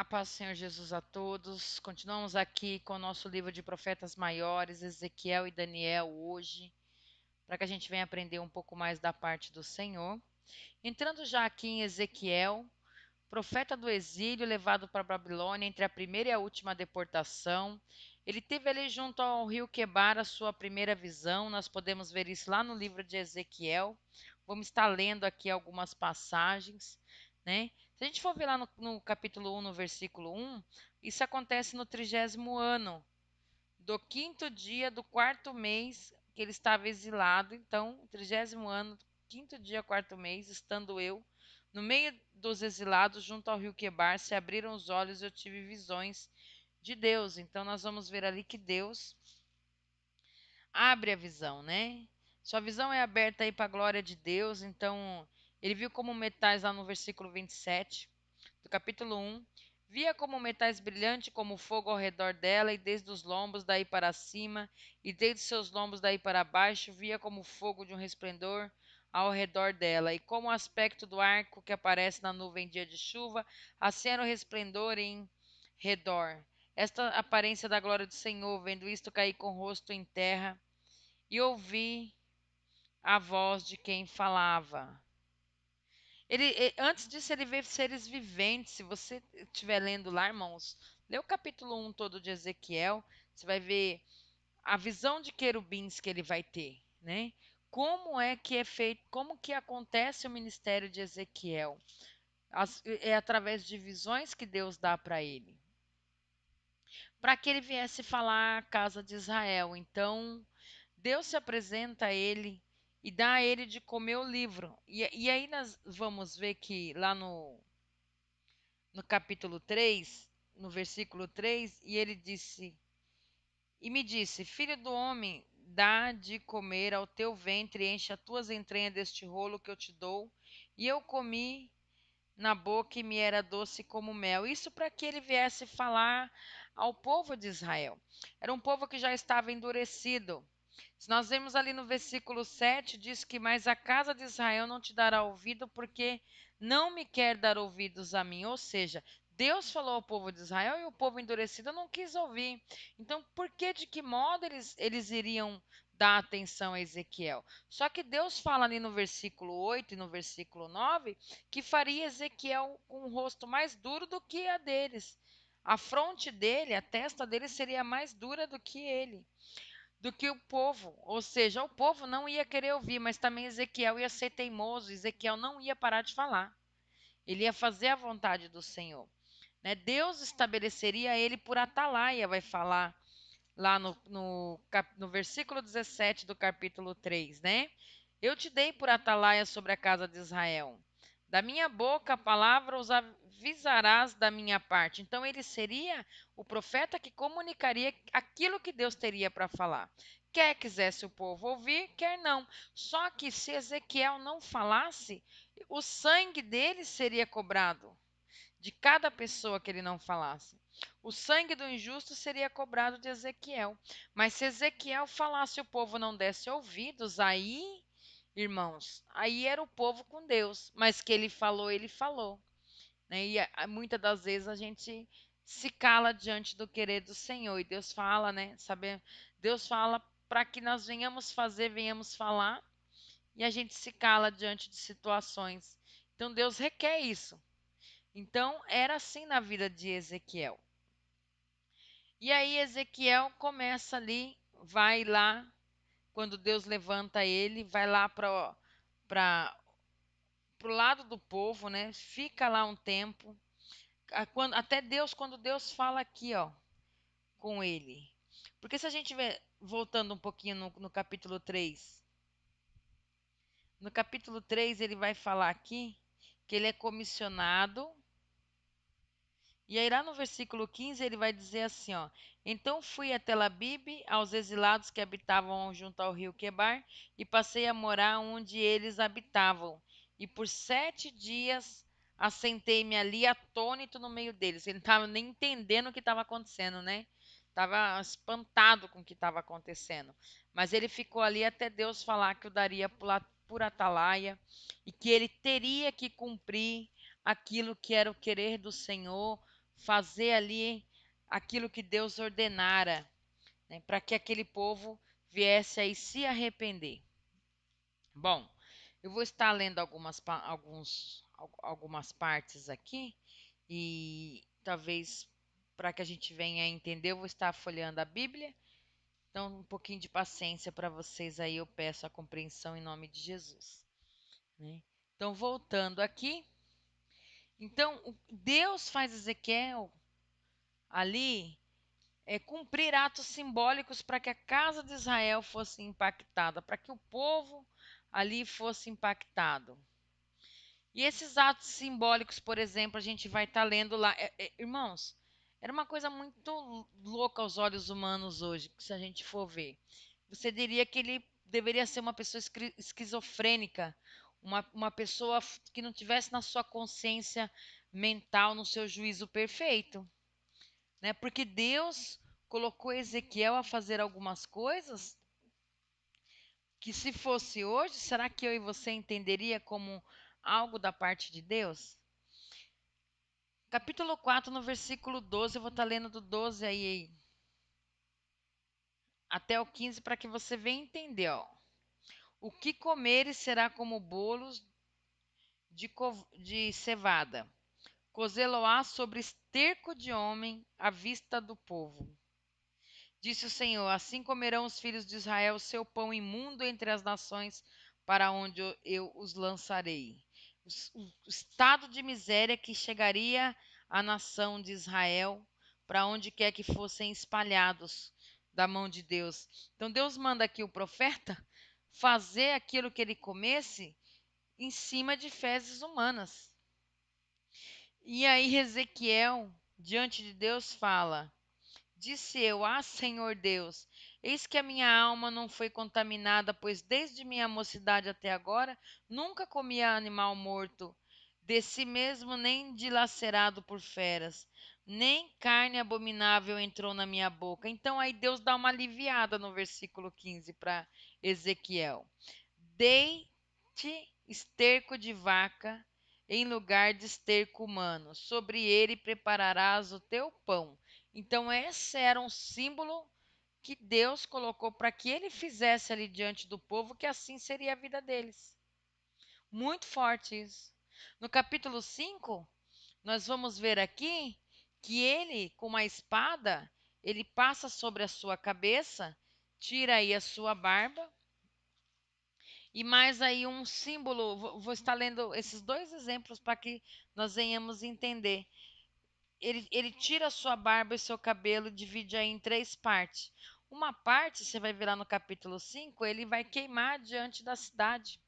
A paz do Senhor Jesus a todos. Continuamos aqui com o nosso livro de profetas maiores, Ezequiel e Daniel, hoje, para que a gente venha aprender um pouco mais da parte do Senhor. Entrando já aqui em Ezequiel, profeta do exílio, levado para a Babilônia entre a primeira e a última deportação. Ele teve ali junto ao rio Quebar a sua primeira visão. Nós podemos ver isso lá no livro de Ezequiel. Vamos estar lendo aqui algumas passagens, né? Se a gente for ver lá no capítulo 1, no versículo 1, isso acontece no 30º ano, do quinto dia do quarto mês que ele estava exilado. Então, 30º ano, quinto dia, quarto mês, estando eu no meio dos exilados, junto ao rio Quebar, se abriram os olhos e eu tive visões de Deus. Então, nós vamos ver ali que Deus abre a visão, né? Sua visão é aberta aí para a glória de Deus. Então, ele viu como metais lá no versículo 27 do capítulo 1. Via como metais brilhantes como fogo ao redor dela, e desde os lombos daí para cima, e desde seus lombos daí para baixo, via como fogo de um resplendor ao redor dela, e como o aspecto do arco que aparece na nuvem em dia de chuva, assim era o resplendor em redor. Esta aparência da glória do Senhor, vendo isto, caí com o rosto em terra, e ouvi a voz de quem falava. Antes disso, ele vê seres viventes. Se você estiver lendo lá, irmãos, lê o capítulo 1 todo de Ezequiel, você vai ver a visão de querubins que ele vai ter, né? Como é que é feito, como que acontece o ministério de Ezequiel? É através de visões que Deus dá para ele, para que ele viesse falar à casa de Israel. Então, Deus se apresenta a ele e dá a ele de comer o livro. E aí nós vamos ver que lá no capítulo 3, no versículo 3, e ele disse: E me disse: Filho do homem, dá de comer ao teu ventre, enche as tuas entranhas deste rolo que eu te dou. E eu comi na boca e me era doce como mel. Isso para que ele viesse falar ao povo de Israel. Era um povo que já estava endurecido. Se nós vemos ali no versículo 7, diz que: Mas a casa de Israel não te dará ouvido, porque não me quer dar ouvidos a mim. Ou seja, Deus falou ao povo de Israel e o povo endurecido não quis ouvir. Então, por que, de que modo eles iriam dar atenção a Ezequiel? Só que Deus fala ali no versículo 8 e no versículo 9 que faria Ezequiel com um rosto mais duro do que a deles. A fronte dele, a testa dele seria mais dura do que ele, do que o povo. Ou seja, o povo não ia querer ouvir, mas também Ezequiel ia ser teimoso. Ezequiel não ia parar de falar. Ele ia fazer a vontade do Senhor, né? Deus estabeleceria ele por atalaia, vai falar lá no versículo 17 do capítulo 3, né? Eu te dei por atalaia sobre a casa de Israel. Da minha boca a palavra os avisarás da minha parte. Então ele seria o profeta que comunicaria aquilo que Deus teria para falar. Quer quisesse o povo ouvir, quer não. Só que se Ezequiel não falasse, o sangue dele seria cobrado de cada pessoa que ele não falasse. O sangue do injusto seria cobrado de Ezequiel. Mas se Ezequiel falasse e o povo não desse ouvidos, aí, irmãos, aí era o povo com Deus. Mas que ele falou. Né? E muitas das vezes a gente se cala diante do querer do Senhor. E Deus fala, né? Sabe? Deus fala para que nós venhamos fazer, venhamos falar. E a gente se cala diante de situações. Então Deus requer isso. Então, era assim na vida de Ezequiel. E aí, Ezequiel começa ali, vai lá, quando Deus levanta ele, vai lá para o lado do povo, né? Fica lá um tempo. Até Deus, quando Deus fala aqui, ó, com ele. Porque se a gente vê, voltando um pouquinho no capítulo 3, no capítulo 3 ele vai falar aqui que ele é comissionado. E aí, lá no versículo 15, ele vai dizer assim, ó: Então fui a Tel Abibe, aos exilados que habitavam junto ao rio Quebar, e passei a morar onde eles habitavam. E por 7 dias assentei-me ali atônito no meio deles. Ele não estava nem entendendo o que estava acontecendo, né? Estava espantado com o que estava acontecendo. Mas ele ficou ali até Deus falar que o daria por atalaia e que ele teria que cumprir aquilo que era o querer do Senhor, fazer ali aquilo que Deus ordenara, né, para que aquele povo viesse aí se arrepender. Bom, eu vou estar lendo algumas partes aqui e talvez para que a gente venha a entender, eu vou estar folheando a Bíblia. Então, um pouquinho de paciência para vocês aí, eu peço a compreensão em nome de Jesus, né? Então, voltando aqui, então Deus faz Ezequiel ali cumprir atos simbólicos para que a casa de Israel fosse impactada, para que o povo ali fosse impactado. E esses atos simbólicos, por exemplo, a gente vai estar lendo lá. Irmãos, era uma coisa muito louca aos olhos humanos hoje, se a gente for ver. Você diria que ele deveria ser uma pessoa esquizofrênica, uma pessoa que não tivesse na sua consciência mental, no seu juízo perfeito, né? Porque Deus colocou Ezequiel a fazer algumas coisas que, se fosse hoje, será que eu e você entenderia como algo da parte de Deus? Capítulo 4, no versículo 12, eu vou estar lendo do 12 aí até o 15 para que você venha entender, ó. O que comeres será como bolos de cevada. Cozê-lo-á sobre esterco de homem à vista do povo. Disse o Senhor: assim comerão os filhos de Israel seu pão imundo entre as nações, para onde eu os lançarei. O estado de miséria que chegaria à nação de Israel, para onde quer que fossem espalhados da mão de Deus. Então Deus manda aqui o profeta fazer aquilo que ele comesse em cima de fezes humanas. E aí Ezequiel, diante de Deus, fala: disse eu: ah, Senhor Deus, eis que a minha alma não foi contaminada, pois desde minha mocidade até agora nunca comi animal morto, de si mesmo nem dilacerado por feras, nem carne abominável entrou na minha boca. Então aí Deus dá uma aliviada no versículo 15 para Ezequiel. Dei-te esterco de vaca em lugar de esterco humano, sobre ele prepararás o teu pão. Então, esse era um símbolo que Deus colocou para que ele fizesse ali diante do povo, que assim seria a vida deles. Muito forte isso. No capítulo 5, nós vamos ver aqui que ele, com uma espada, ele passa sobre a sua cabeça, tira aí a sua barba, e mais aí um símbolo. Vou estar lendo esses dois exemplos para que nós venhamos entender. Ele tira a sua barba e seu cabelo e divide aí em três partes. Uma parte, você vai ver lá no capítulo 5, ele vai queimar diante da cidade,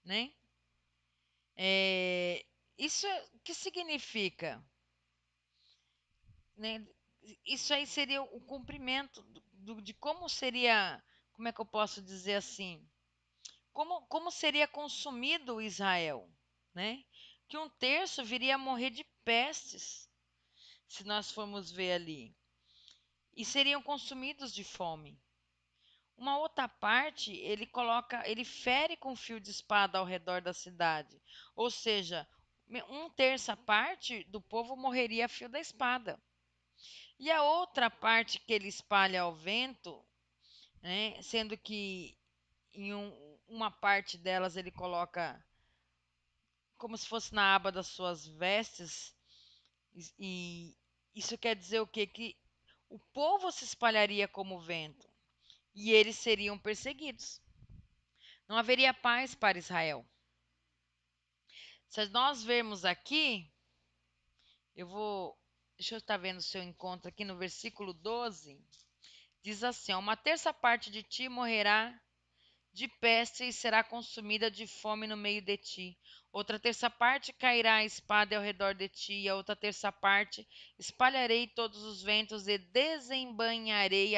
né? É, isso o que significa? Né? Isso aí seria o cumprimento de como seria, como é que eu posso dizer assim? Como seria consumido Israel, né? Que um terço viria a morrer de pestes, se nós formos ver ali, e seriam consumidos de fome. Uma outra parte, ele fere com fio de espada ao redor da cidade. Ou seja, um terça parte do povo morreria a fio da espada. E a outra parte que ele espalha ao vento, né, sendo que em uma parte delas ele coloca como se fosse na aba das suas vestes, e isso quer dizer o quê? Que o povo se espalharia como vento e eles seriam perseguidos. Não haveria paz para Israel. Se nós vermos aqui, eu vou. Deixa eu estar vendo o seu encontro aqui no versículo 12. Diz assim: ó, uma terça parte de ti morrerá de peste e será consumida de fome no meio de ti. Outra terça parte cairá a espada ao redor de ti, e a outra terça parte espalharei todos os ventos e desembainharei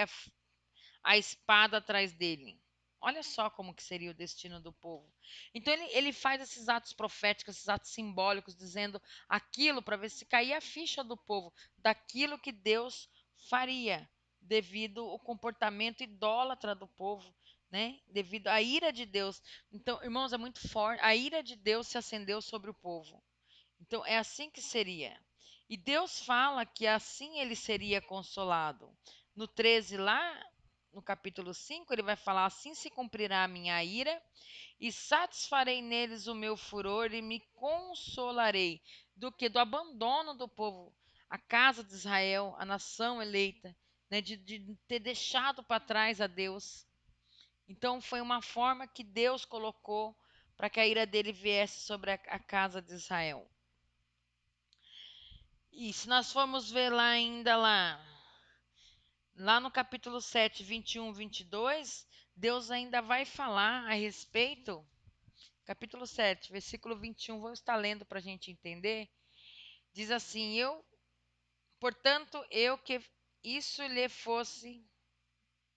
a espada atrás dele. Olha só como que seria o destino do povo. Então ele faz esses atos proféticos, esses atos simbólicos, dizendo aquilo para ver se caía a ficha do povo, daquilo que Deus faria, devido ao comportamento idólatra do povo, né? Devido à ira de Deus. Então, irmãos, é muito forte. A ira de Deus se acendeu sobre o povo. Então, é assim que seria. E Deus fala que assim ele seria consolado. No 13 lá, no capítulo 5 ele vai falar: assim se cumprirá a minha ira, e satisfarei neles o meu furor, e me consolarei do que do abandono do povo, a casa de Israel, a nação eleita, né, de ter deixado para trás a Deus. Então, foi uma forma que Deus colocou para que a ira dele viesse sobre a casa de Israel. E se nós formos ver lá ainda lá no capítulo 7, 21, 22, Deus ainda vai falar a respeito, capítulo 7, versículo 21, vou estar lendo para a gente entender, diz assim, portanto, eu que isso lhe fosse,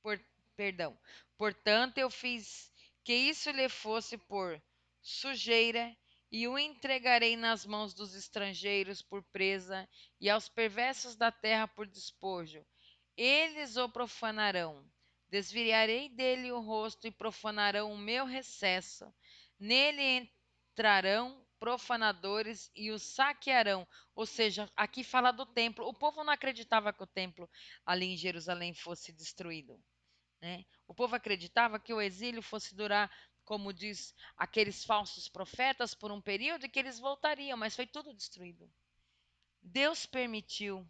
por, perdão, portanto, eu fiz que isso lhe fosse por sujeira, e o entregarei nas mãos dos estrangeiros por presa, e aos perversos da terra por despojo. Eles o profanarão. Desviarei dele o rosto e profanarão o meu recesso. Nele entrarão profanadores e o saquearão. Ou seja, aqui fala do templo. O povo não acreditava que o templo ali em Jerusalém fosse destruído, né? O povo acreditava que o exílio fosse durar, como diz aqueles falsos profetas, por um período e que eles voltariam, mas foi tudo destruído. Deus permitiu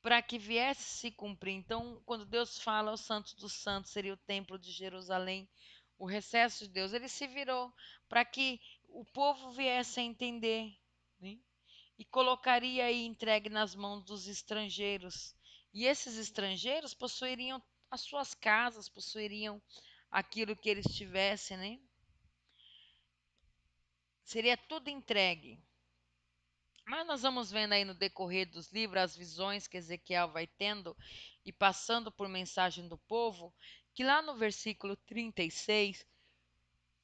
para que viesse se cumprir. Então, quando Deus fala o Santo dos Santos, seria o templo de Jerusalém, o recesso de Deus, ele se virou para que o povo viesse a entender, né? E colocaria aí entregue nas mãos dos estrangeiros. E esses estrangeiros possuiriam as suas casas, possuiriam aquilo que eles tivessem, né? Seria tudo entregue. Mas nós vamos vendo aí no decorrer dos livros as visões que Ezequiel vai tendo e passando por mensagem do povo, que lá no versículo 36,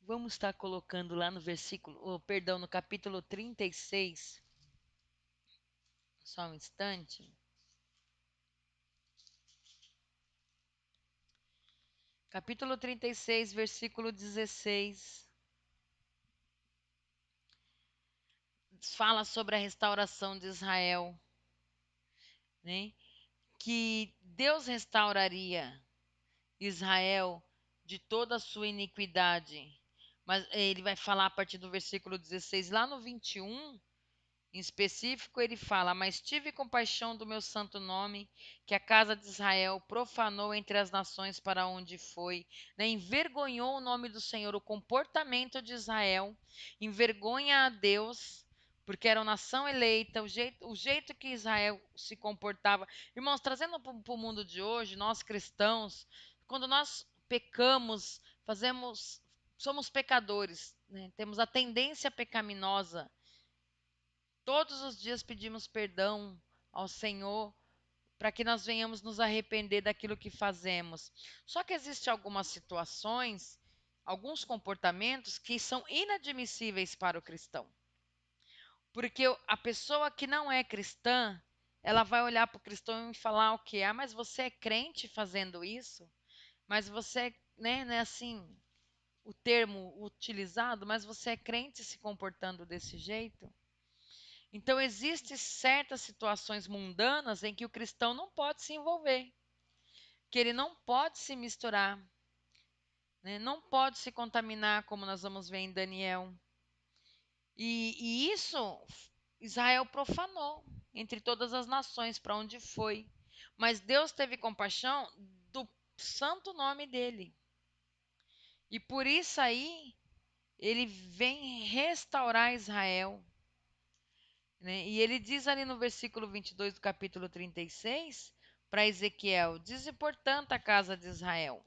vamos estar colocando lá no versículo, perdão, no capítulo 36, só um instante. Capítulo 36, versículo 16, fala sobre a restauração de Israel, né? Que Deus restauraria Israel de toda a sua iniquidade. Mas ele vai falar a partir do versículo 16, lá no 21, em específico, ele fala: Mas tive compaixão do meu santo nome, que a casa de Israel profanou entre as nações para onde foi, né? Envergonhou o nome do Senhor, o comportamento de Israel, envergonha a Deus, porque era uma nação eleita, o jeito que Israel se comportava. Irmãos, trazendo para o mundo de hoje, nós cristãos, quando nós pecamos, somos pecadores, né? Temos a tendência pecaminosa. Todos os dias pedimos perdão ao Senhor para que nós venhamos nos arrepender daquilo que fazemos. Só que existem algumas situações, alguns comportamentos que são inadmissíveis para o cristão. Porque a pessoa que não é cristã, ela vai olhar para o cristão e falar o quê? Ah, mas você é crente fazendo isso? Mas você, né, não é assim o termo utilizado, mas você é crente se comportando desse jeito? Então, existem certas situações mundanas em que o cristão não pode se envolver, que ele não pode se misturar, né? Não pode se contaminar, como nós vamos ver em Daniel. E isso Israel profanou entre todas as nações para onde foi. Mas Deus teve compaixão do santo nome dele. E por isso aí, ele vem restaurar Israel, né? E ele diz ali no versículo 22 do capítulo 36 para Ezequiel: Dize, portanto, a casa de Israel: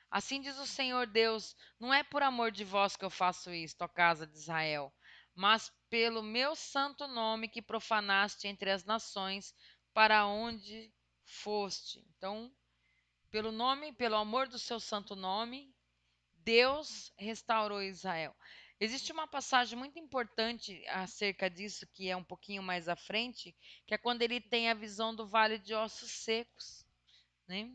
Assim diz o Senhor Deus: Não é por amor de vós que eu faço isto, ó casa de Israel, mas pelo meu santo nome que profanaste entre as nações, para onde foste. Então, pelo nome, pelo amor do seu santo nome, Deus restaurou Israel. Existe uma passagem muito importante acerca disso, que é um pouquinho mais à frente, que é quando ele tem a visão do vale de ossos secos, né?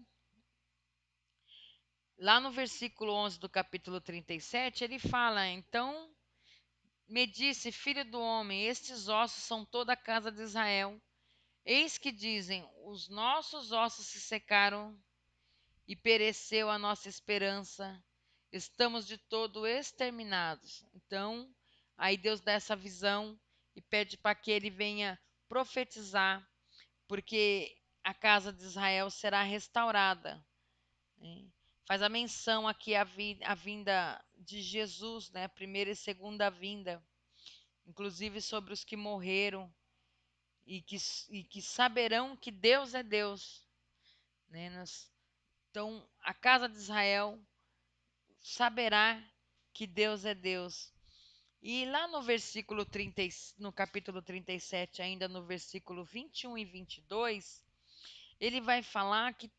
Lá no versículo 11 do capítulo 37, ele fala, então, me disse, filho do homem, estes ossos são toda a casa de Israel. Eis que dizem, os nossos ossos se secaram e pereceu a nossa esperança. Estamos de todo exterminados. Então, aí Deus dá essa visão e pede para que ele venha profetizar, porque a casa de Israel será restaurada, né? Faz a menção aqui à vinda de Jesus, né? A primeira e segunda vinda, inclusive sobre os que morreram e que saberão que Deus é Deus, né? Então, a casa de Israel saberá que Deus é Deus. E lá no versículo 30, no capítulo 37, ainda no versículo 21 e 22, ele vai falar que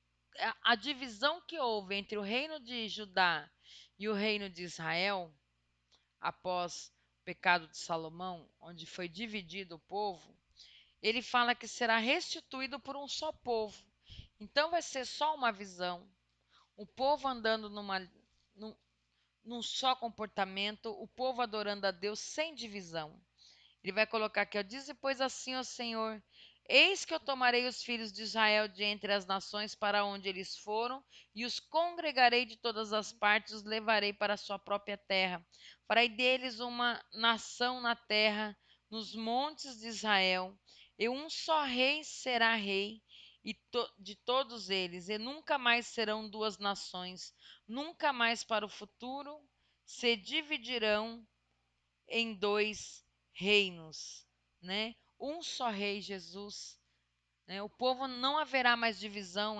a divisão que houve entre o reino de Judá e o reino de Israel, após o pecado de Salomão, onde foi dividido o povo, ele fala que será restituído por um só povo. Então vai ser só uma visão, o povo andando num, num só comportamento, o povo adorando a Deus sem divisão. Ele vai colocar aqui, ó, diz pois assim ao Senhor, eis que eu tomarei os filhos de Israel de entre as nações para onde eles foram, e os congregarei de todas as partes, os levarei para a sua própria terra. Farei deles uma nação na terra, nos montes de Israel, e um só rei será rei de todos eles, e nunca mais serão duas nações, nunca mais para o futuro se dividirão em dois reinos, né? Um só rei, Jesus, né? O povo não haverá mais divisão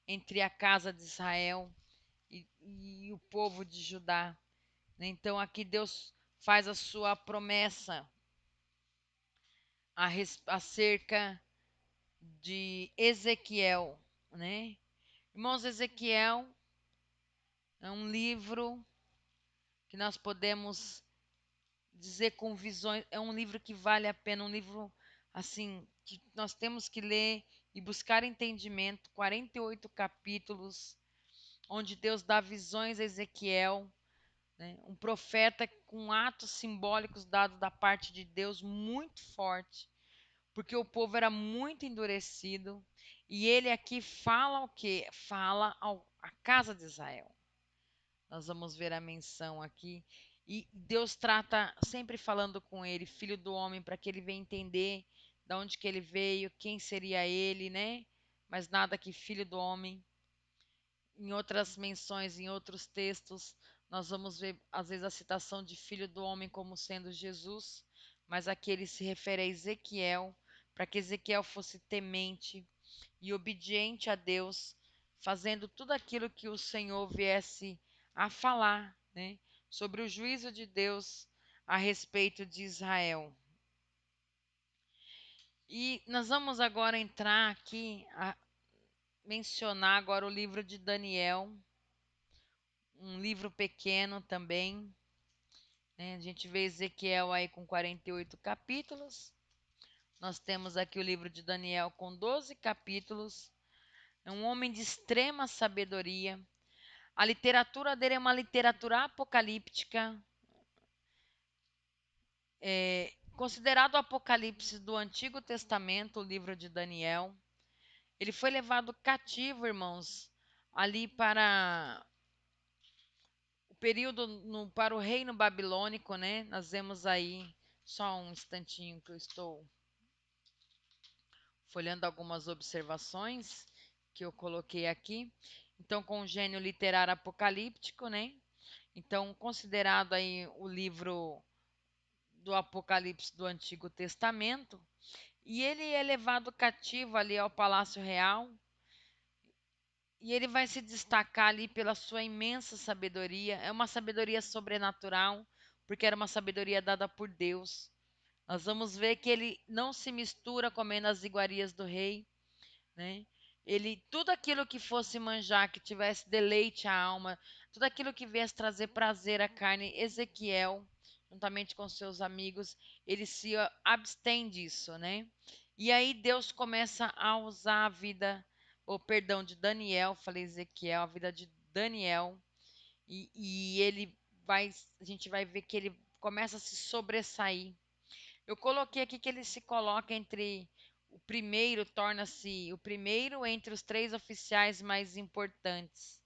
entre a casa de Israel e o povo de Judá, né? Então aqui Deus faz a sua promessa acerca de Ezequiel, né? Irmãos, Ezequiel é um livro que nós podemos dizer com visões, é um livro que vale a pena, um livro assim que nós temos que ler e buscar entendimento, 48 capítulos, onde Deus dá visões a Ezequiel, né? Um profeta com atos simbólicos dados da parte de Deus muito forte, porque o povo era muito endurecido, e ele aqui fala o quê? Fala à casa de Israel. Nós vamos ver a menção aqui. E Deus trata sempre falando com ele, filho do homem, para que ele venha entender de onde que ele veio, quem seria ele, né? Mas nada que filho do homem. Em outras menções, em outros textos, nós vamos ver às vezes a citação de filho do homem como sendo Jesus, mas aqui ele se refere a Ezequiel, para que Ezequiel fosse temente e obediente a Deus, fazendo tudo aquilo que o Senhor viesse a falar, né, sobre o juízo de Deus a respeito de Israel. E nós vamos agora entrar aqui a mencionar agora o livro de Daniel, um livro pequeno também, né? A gente vê Ezequiel aí com 48 capítulos. Nós temos aqui o livro de Daniel com 12 capítulos. É um homem de extrema sabedoria. A literatura dele é uma literatura apocalíptica, considerado o Apocalipse do Antigo Testamento, o livro de Daniel. Ele foi levado cativo, irmãos, ali para o período para o reino babilônico, né? Nós vemos aí, só um instantinho que eu estou folhando algumas observações que eu coloquei aqui. Então, com o gênio literário apocalíptico, né? Então, considerado aí o livro do Apocalipse do Antigo Testamento, e ele é levado cativo ali ao Palácio Real, e ele vai se destacar ali pela sua imensa sabedoria. É uma sabedoria sobrenatural, porque era uma sabedoria dada por Deus. Nós vamos ver que ele não se mistura comendo as iguarias do rei, né? Ele, tudo aquilo que fosse manjar, que tivesse deleite à alma, tudo aquilo que viesse trazer prazer à carne, Ezequiel, juntamente com seus amigos, ele se abstém disso, né? E aí Deus começa a usar a vida, ou perdão, de Daniel, falei Ezequiel, a vida de Daniel, e ele vai, a gente vai ver que ele começa a se sobressair. Eu coloquei aqui que ele se coloca entre o primeiro, torna-se o primeiro entre os três oficiais mais importantes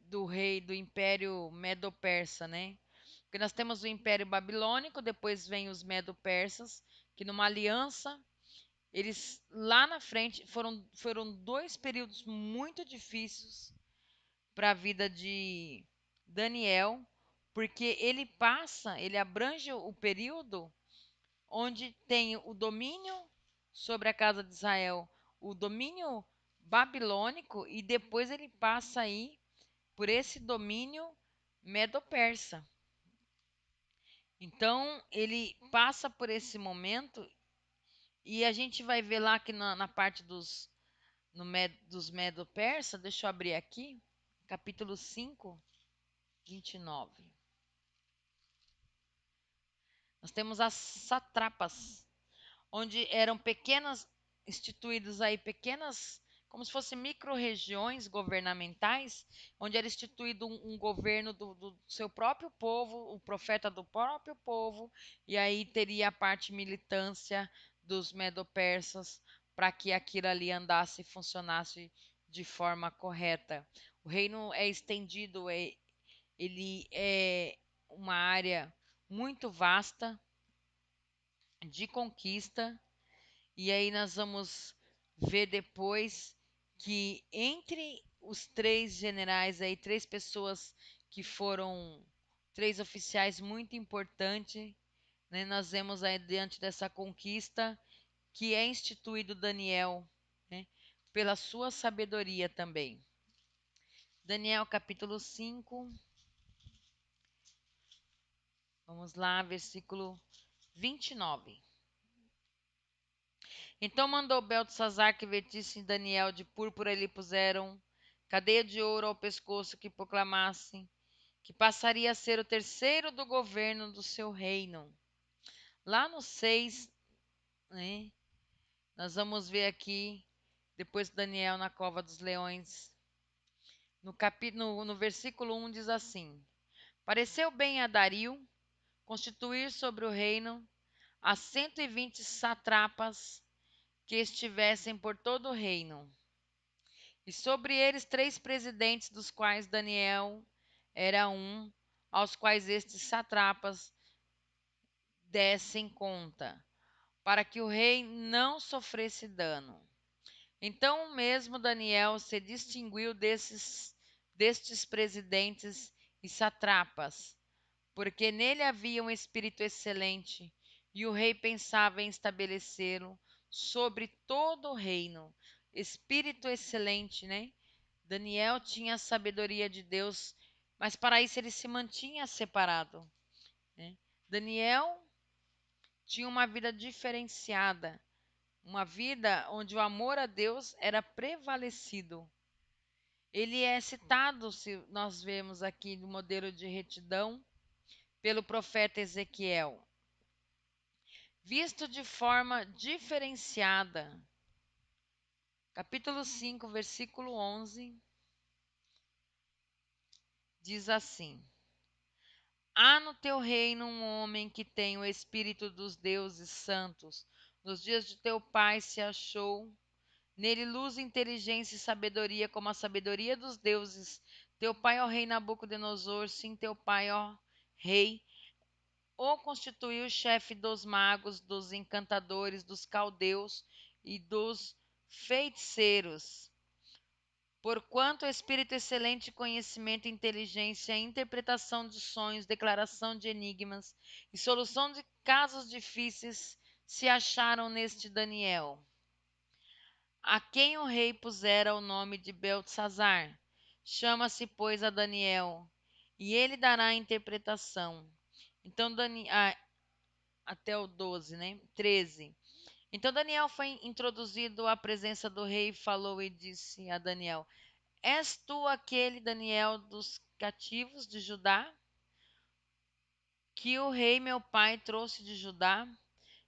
do rei do Império Medo-Persa, né? Porque nós temos o Império Babilônico, depois vem os Medo-Persas, que numa aliança, eles lá na frente foram dois períodos muito difíceis para a vida de Daniel, porque ele abrange o período onde tem o domínio sobre a casa de Israel, o domínio babilônico, e depois ele passa aí por esse domínio medo-persa. Então, ele passa por esse momento e a gente vai ver lá que na parte dos medo-persa, deixa eu abrir aqui, capítulo 5, 29. Nós temos as satrapas, onde eram pequenas, instituídas aí pequenas, como se fossem micro-regiões governamentais, onde era instituído um governo do seu próprio povo, o profeta do próprio povo, e aí teria a parte militância dos medo-persas para que aquilo ali andasse e funcionasse de forma correta. O reino é estendido, ele é uma área muito vasta de conquista, e aí nós vamos ver depois que entre os três generais aí, três pessoas que foram três oficiais muito importantes, né, nós vemos aí diante dessa conquista que é instituído Daniel, né, pela sua sabedoria também. Daniel capítulo 5, vamos lá, versículo 29. Então mandou Beltesazar que vestisse Daniel de púrpura e lhe puseram cadeia de ouro ao pescoço, que proclamasse que passaria a ser o terceiro do governo do seu reino. Lá no 6, né, nós vamos ver aqui, depois Daniel na cova dos leões, no versículo 1 diz assim: Pareceu bem a Dario constituir sobre o reino as 120 satrapas que estivessem por todo o reino, e sobre eles 3 presidentes, dos quais Daniel era um, aos quais estes satrapas dessem conta, para que o rei não sofresse dano. Então mesmo Daniel se distinguiu destes presidentes e satrapas, porque nele havia um espírito excelente, e o rei pensava em estabelecê-lo sobre todo o reino. Espírito excelente, né? Daniel tinha a sabedoria de Deus, mas para isso ele se mantinha separado, né? Daniel tinha uma vida diferenciada, uma vida onde o amor a Deus era prevalecido. Ele é citado, se nós vemos aqui no modelo de retidão, pelo profeta Ezequiel, visto de forma diferenciada. Capítulo 5, versículo 11, diz assim: Há no teu reino um homem que tem o espírito dos deuses santos. Nos dias de teu pai se achou nele luz, inteligência e sabedoria, como a sabedoria dos deuses. Teu pai, ó rei Nabucodonosor, sim, teu pai, ó rei, o constituiu chefe dos magos, dos encantadores, dos caldeus e dos feiticeiros. Porquanto espírito excelente, conhecimento, inteligência, interpretação de sonhos, declaração de enigmas e solução de casos difíceis se acharam neste Daniel, a quem o rei pusera o nome de Beltesazar. Chama-se, pois, a Daniel, e ele dará a interpretação. Então, até o 12, né? 13. Então Daniel foi introduzido à presença do rei e falou e disse a Daniel: És tu aquele Daniel dos cativos de Judá, que o rei meu pai trouxe de Judá?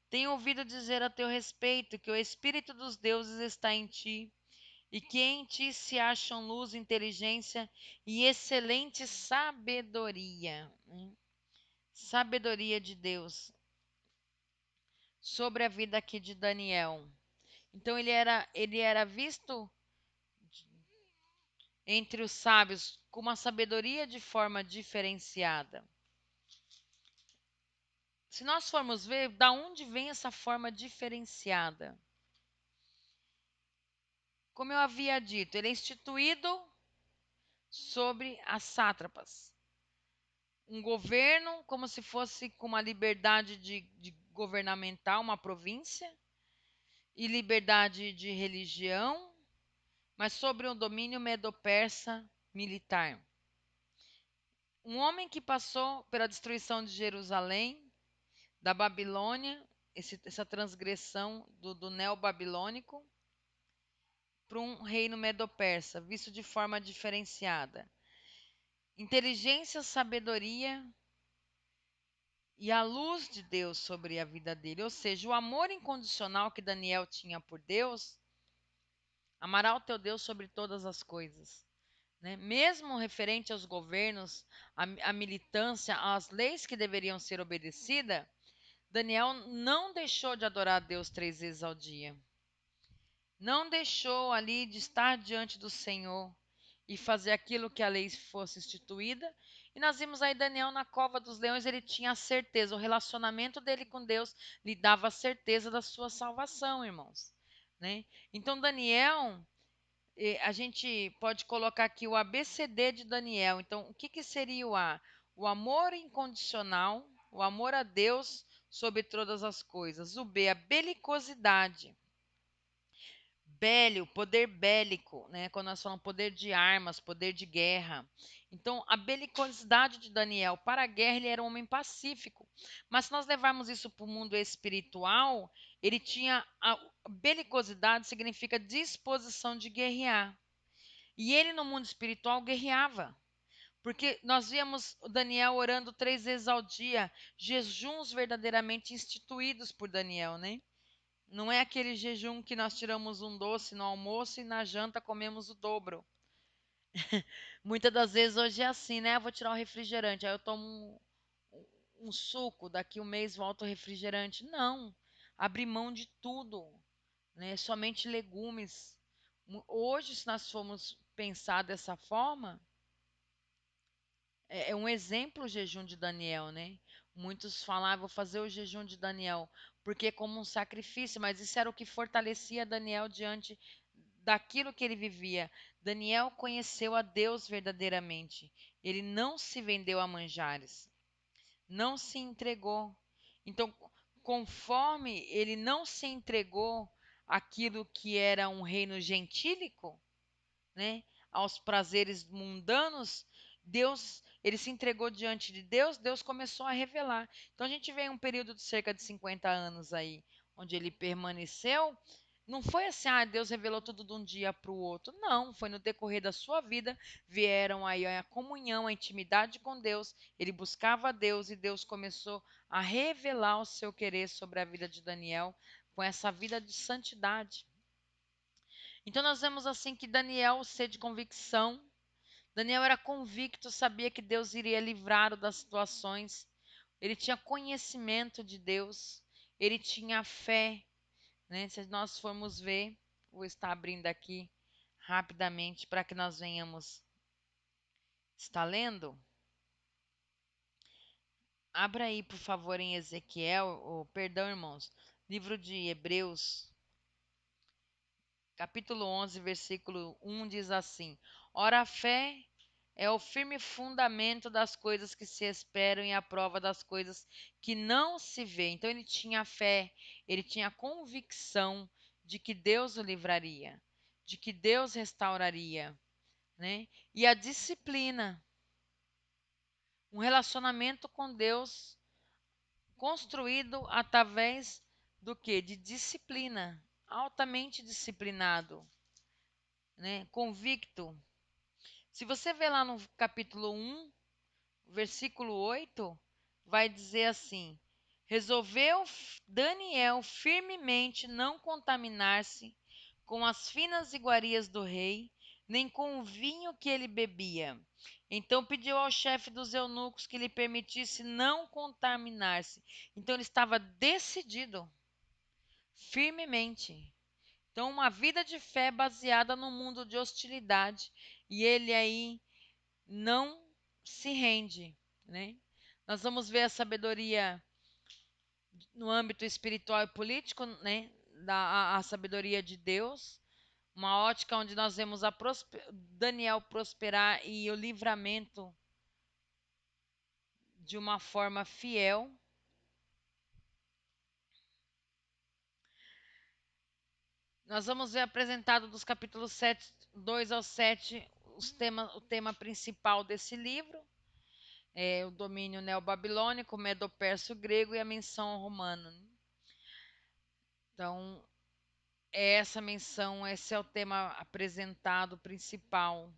Tenho ouvido dizer a teu respeito que o espírito dos deuses está em ti, e que em ti se acham luz, inteligência e excelente sabedoria, né? Sabedoria de Deus sobre a vida aqui de Daniel. Então ele era visto entre os sábios com uma sabedoria de forma diferenciada. Se nós formos ver, da onde vem essa forma diferenciada? Como eu havia dito, ele é instituído sobre as sátrapas. Um governo como se fosse com uma liberdade de governamental, uma província, e liberdade de religião, mas sobre um domínio medo-persa militar. Um homem que passou pela destruição de Jerusalém, da Babilônia, essa transgressão do neobabilônico, para um reino medo-persa, visto de forma diferenciada. Inteligência, sabedoria e a luz de Deus sobre a vida dele. Ou seja, o amor incondicional que Daniel tinha por Deus, amará o teu Deus sobre todas as coisas. Né? Mesmo referente aos governos, à militância, às leis que deveriam ser obedecidas, Daniel não deixou de adorar a Deus 3 vezes ao dia. Não deixou ali de estar diante do Senhor e fazer aquilo que a lei fosse instituída. E nós vimos aí Daniel na cova dos leões, ele tinha a certeza, o relacionamento dele com Deus lhe dava a certeza da sua salvação, irmãos. Né? Então Daniel, a gente pode colocar aqui o ABCD de Daniel. Então, o que, que seria o A? O amor incondicional, o amor a Deus sobre todas as coisas. O B, a belicosidade. Bélio, poder bélico, né? Quando nós falamos poder de armas, poder de guerra. Então, a belicosidade de Daniel para a guerra, ele era um homem pacífico. Mas se nós levarmos isso para o mundo espiritual, ele tinha a belicosidade significa disposição de guerrear. E ele no mundo espiritual guerreava. Porque nós víamos o Daniel orando 3 vezes ao dia, jejuns verdadeiramente instituídos por Daniel, né? Não é aquele jejum que nós tiramos um doce no almoço e na janta comemos o dobro. Muitas das vezes hoje é assim, né? Eu vou tirar o refrigerante, aí eu tomo um suco, daqui um mês volta o refrigerante. Não, abrir mão de tudo, né? Somente legumes. Hoje, se nós formos pensar dessa forma, é um exemplo o jejum de Daniel, né? Muitos falavam, vou fazer o jejum de Daniel, porque é como um sacrifício, mas isso era o que fortalecia Daniel diante daquilo que ele vivia. Daniel conheceu a Deus verdadeiramente. Ele não se vendeu a manjares, não se entregou. Então, conforme ele não se entregou àquilo que era um reino gentílico, né, aos prazeres mundanos, Deus, ele se entregou diante de Deus, Deus começou a revelar. Então a gente vê um período de cerca de 50 anos aí, onde ele permaneceu. Não foi assim, Deus revelou tudo de um dia para o outro. Não, foi no decorrer da sua vida, vieram aí a comunhão, a intimidade com Deus. Ele buscava a Deus e Deus começou a revelar o seu querer sobre a vida de Daniel, com essa vida de santidade. Então nós vemos assim que Daniel, ser de convicção, Daniel era convicto, sabia que Deus iria livrá-lo das situações. Ele tinha conhecimento de Deus, ele tinha fé, né? Se nós formos ver, vou estar abrindo aqui rapidamente para que nós venhamos. Está lendo? Abra aí, por favor, em Ezequiel, perdão, irmãos, livro de Hebreus, capítulo 11, versículo 1 diz assim: Ora, a fé é o firme fundamento das coisas que se esperam e a prova das coisas que não se vê. Então ele tinha fé, ele tinha convicção de que Deus o livraria, de que Deus restauraria, né? E a disciplina, um relacionamento com Deus construído através do que? De disciplina, altamente disciplinado, né? Convicto. Se você ver lá no capítulo 1, versículo 8, vai dizer assim: Resolveu Daniel firmemente não contaminar-se com as finas iguarias do rei, nem com o vinho que ele bebia. Então pediu ao chefe dos eunucos que lhe permitisse não contaminar-se. Então ele estava decidido, firmemente. Então, uma vida de fé baseada no mundo de hostilidade. E ele aí não se rende, né? Nós vamos ver a sabedoria no âmbito espiritual e político, né? A sabedoria de Deus, uma ótica onde nós vemos Daniel prosperar e o livramento de uma forma fiel. Nós vamos ver apresentado dos capítulos 7, 2 ao 7 o tema principal desse livro, o domínio neobabilônico, medo-perso grego e a menção romana. Então, é essa menção, esse é o tema apresentado principal.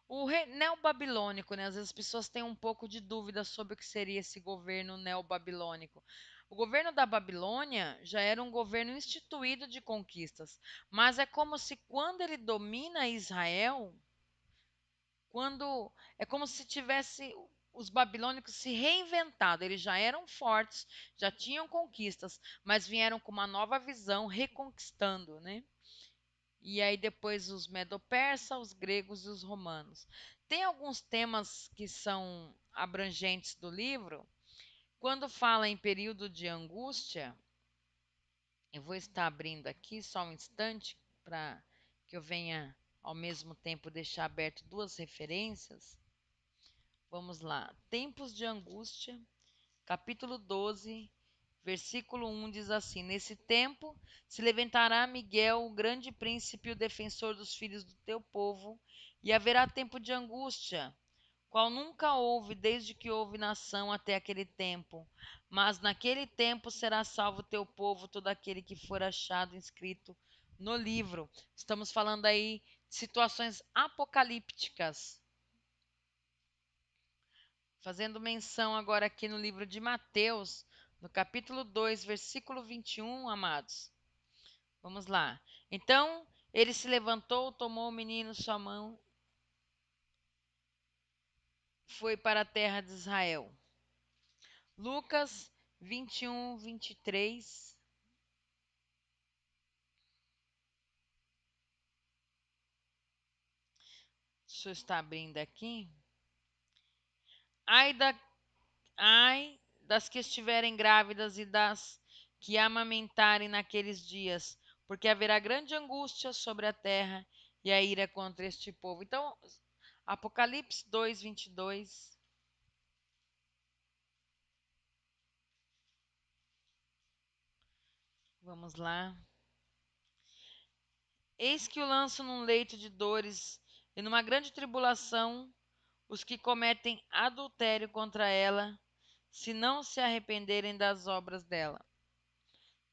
O neobabilônico, né? Às vezes as pessoas têm um pouco de dúvida sobre o que seria esse governo neobabilônico. O governo da Babilônia já era um governo instituído de conquistas, mas é como se quando ele domina Israel, quando é como se tivesse os babilônicos se reinventado. Eles já eram fortes, já tinham conquistas, mas vieram com uma nova visão, reconquistando, né? E aí depois os medo-persa, os gregos e os romanos. Tem alguns temas que são abrangentes do livro. Quando fala em período de angústia, eu vou estar abrindo aqui só um instante para que eu venha ao mesmo tempo deixar aberto duas referências. Vamos lá. Tempos de angústia, capítulo 12, versículo 1 diz assim: Nesse tempo se levantará Miguel, o grande príncipe, o defensor dos filhos do teu povo, e haverá tempo de angústia, qual nunca houve desde que houve nação até aquele tempo. Mas naquele tempo será salvo teu povo, todo aquele que for achado inscrito no livro. Estamos falando aí de situações apocalípticas. Fazendo menção agora aqui no livro de Mateus, no capítulo 2, versículo 21, amados. Vamos lá. Então ele se levantou, tomou o menino sua mão, foi para a terra de Israel. Lucas 21, 23. Deixa eu estar abrindo aqui. Ai, da, ai das que estiverem grávidas e das que amamentarem naqueles dias, porque haverá grande angústia sobre a terra e a ira contra este povo. Então, Apocalipse 2, 22. Vamos lá. Eis que o lanço num leito de dores e numa grande tribulação os que cometem adultério contra ela, se não se arrependerem das obras dela.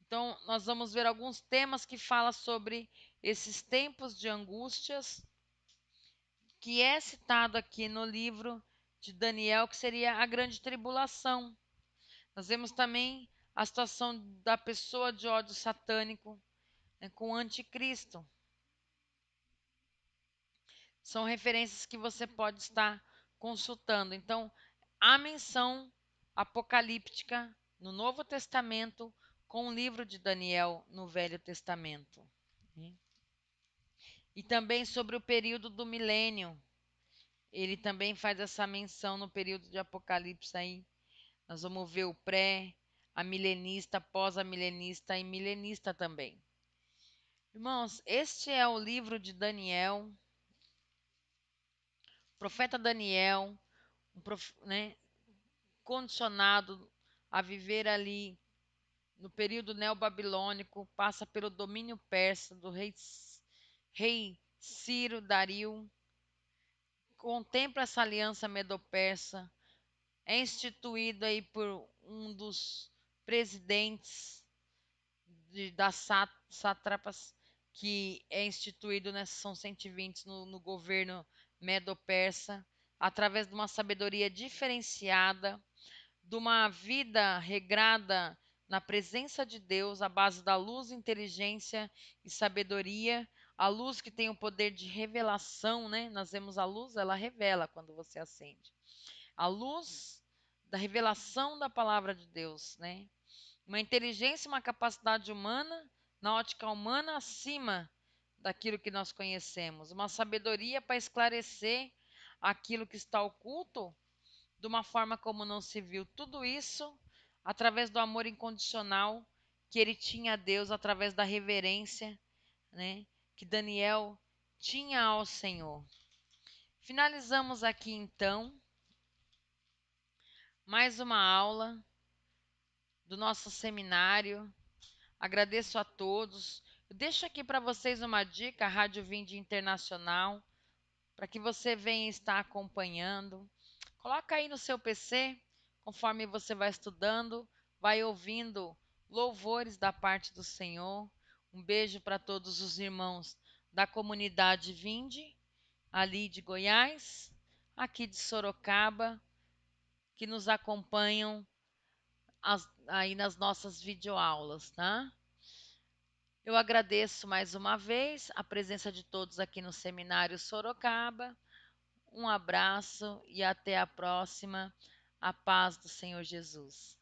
Então, nós vamos ver alguns temas que falam sobre esses tempos de angústias, que é citado aqui no livro de Daniel, que seria a grande tribulação. Nós vemos também a situação da pessoa de ódio satânico, né, com o anticristo. São referências que você pode estar consultando. Então, a menção apocalíptica no Novo Testamento com o livro de Daniel no Velho Testamento. E também sobre o período do milênio. Ele também faz essa menção no período de Apocalipse aí. Nós vamos ver o pré, a milenista, pós-milenista e milenista também. Irmãos, este é o livro de Daniel, profeta Daniel, né, condicionado a viver ali no período neobabilônico, passa pelo domínio persa do rei Ciro Dario, contempla essa aliança medo-persa, é instituído aí por um dos presidentes das sátrapas que é instituído, né, são 120 no governo medo-persa, através de uma sabedoria diferenciada, de uma vida regrada na presença de Deus, à base da luz, inteligência e sabedoria, a luz que tem o poder de revelação, né? Nós vemos a luz, ela revela quando você acende. A luz da revelação da palavra de Deus, né? Uma inteligência, uma capacidade humana, na ótica humana, acima daquilo que nós conhecemos. Uma sabedoria para esclarecer aquilo que está oculto de uma forma como não se viu. Tudo isso através do amor incondicional que ele tinha a Deus, através da reverência, né, que Daniel tinha ao Senhor. Finalizamos aqui então mais uma aula do nosso seminário. Agradeço a todos. Eu deixo aqui para vocês uma dica, a Rádio Vinde Internacional, para que você venha estar acompanhando. Coloca aí no seu PC, conforme você vai estudando, vai ouvindo louvores da parte do Senhor. Um beijo para todos os irmãos da comunidade Vinde, ali de Goiás, aqui de Sorocaba, que nos acompanham aí nas nossas videoaulas, tá? Eu agradeço mais uma vez a presença de todos aqui no Seminário Sorocaba. Um abraço e até a próxima. A paz do Senhor Jesus.